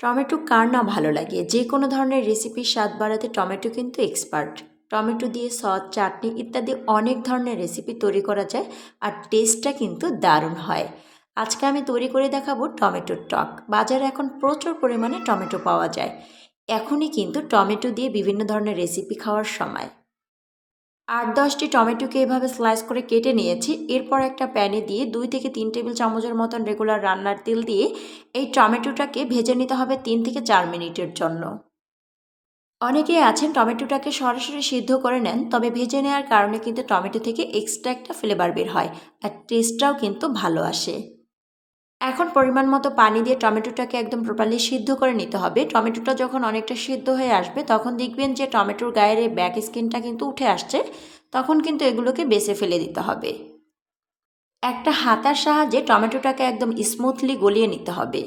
Tomato কার না ভালো লাগে? যে কোনো ধরনের রেসিপির স্বাদ বাড়াতে টমেটো কিন্তু এক্সপার্ট। টমেটো দিয়ে সস, চাটনি ইত্যাদি অনেক ধরনের রেসিপি তৈরি করা যায় আর টেস্টটা কিন্তু দারুণ হয়। আজকে আমি তৈরি করে দেখাবো টমেটোর টক। বাজারে এখন প্রচুর পরিমাণে টমেটো পাওয়া যায়। এখনই কিন্তু টমেটো দিয়ে বিভিন্ন ধরনের রেসিপি খাওয়ার সময়। ৮-১০টি টমেটোকে এভাবে স্লাইস করে কেটে নিয়েছি। এরপর একটা প্যানে দিয়ে ২ থেকে ৩ টেবিল চামচের মতন রেগুলার রান্নার তেল দিয়ে এই টমেটোটাকে ভেজে নিতে হবে ৩ থেকে ৪ মিনিটের জন্য। অনেকেই আছেন টমেটোটাকে সরাসরি সিদ্ধ করে নেন, তবে ভেজে নেওয়ার কারণে কিন্তু টমেটো থেকে এক্সট্রা একটা ফ্লেভার বের হয় আর টেস্টটাও কিন্তু ভালো আসে। এখন পরিমাণ মতো পানি দিয়ে টমেটোটাকে একদম প্রপারলি সিদ্ধ করে নিতে হবে। টমেটোটা যখন অনেকটা সিদ্ধ হয়ে আসবে তখন দেখবেন যে টমেটোর গায়ের এই ব্যাক স্কিনটা কিন্তু উঠে আসছে, তখন কিন্তু এগুলোকে বেছে ফেলে দিতে হবে। একটা হাতার সাহায্যে টমেটোটাকে একদম স্মুথলি গলিয়ে নিতে হবে।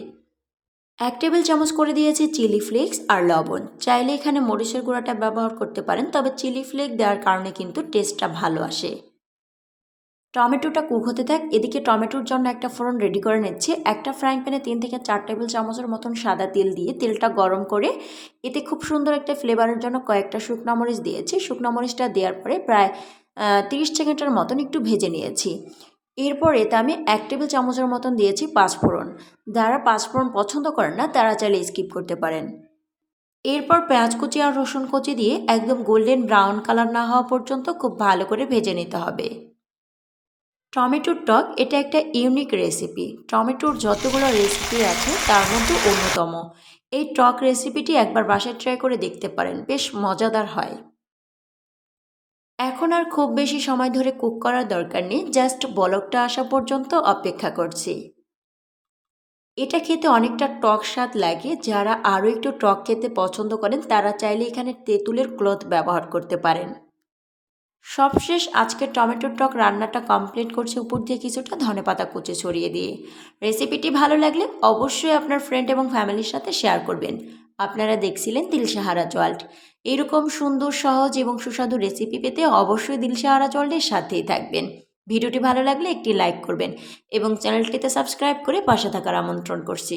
১ টেবিল চামচ করে দিয়েছি চিলি ফ্লেক্স আর লবণ। চাইলে এখানে মরিচের গুঁড়াটা ব্যবহার করতে পারেন, তবে চিলি ফ্লেক্স দেওয়ার কারণে কিন্তু টেস্টটা ভালো আসে। টমেটোটা কুক হতে থাক, এদিকে টমেটোর জন্য একটা ফোড়ন রেডি করে নিচ্ছি। একটা ফ্রাইং প্যানে ৩ থেকে ৪ টেবিল চামচের মতন সাদা তেল দিয়ে তেলটা গরম করে এতে খুব সুন্দর একটা ফ্লেভারের জন্য কয়েকটা শুকনো মরিচ দিয়েছি। শুকনো মরিচটা দেওয়ার পরে প্রায় ৩০ সেকেন্ডের মতন একটু ভেজে নিয়েছি। এরপর এতে আমি ১ টেবিল চামচের মতন দিয়েছি পাঁচফোড়ন। যারা পাঁচফোড়ন পছন্দ করেন না তারা চাইলে স্কিপ করতে পারেন। এরপর পেঁয়াজ কুচি আর রসুন কুচি দিয়ে একদম গোল্ডেন ব্রাউন কালার না হওয়া পর্যন্ত খুব ভালো করে ভেজে নিতে হবে। টমেটোর টক এটা একটা ইউনিক রেসিপি। টমেটোর যতগুলো রেসিপি আছে তার মধ্যে অন্যতম। এই টক রেসিপিটি একবার বাসায় ট্রাই করে দেখতে পারেন, বেশ মজাদার হয়। এখন আর খুব বেশি সময় ধরে কুক করার দরকার নেই, জাস্ট বলকটা আসা পর্যন্ত অপেক্ষা করছি। এটা খেতে অনেকটা টক স্বাদ লাগে। যারা আরও একটু টক খেতে পছন্দ করেন তারা চাইলে এখানে তেঁতুলের ক্লথ ব্যবহার করতে পারেন। সবশেষ আজকের টমেটোর টক রান্নাটা কমপ্লিট করছি উপর দিয়ে কিছুটা ধনেপাতা কুচি ছড়িয়ে দিয়ে। রেসিপিটি ভালো লাগলে অবশ্যই আপনার ফ্রেন্ড এবং ফ্যামিলির সাথে শেয়ার করবেন। আপনারা দেখছিলেন দিলশাহারা ওয়ার্ল্ড। এরকম সুন্দর, সহজ এবং সুস্বাদু রেসিপি পেতে অবশ্যই দিলশাহারা ওয়ার্ল্ডের সাথেই থাকবেন। ভিডিওটি ভালো লাগলে একটি লাইক করবেন এবং চ্যানেলটিতে সাবস্ক্রাইব করে পাশে থাকার আমন্ত্রণ করছি।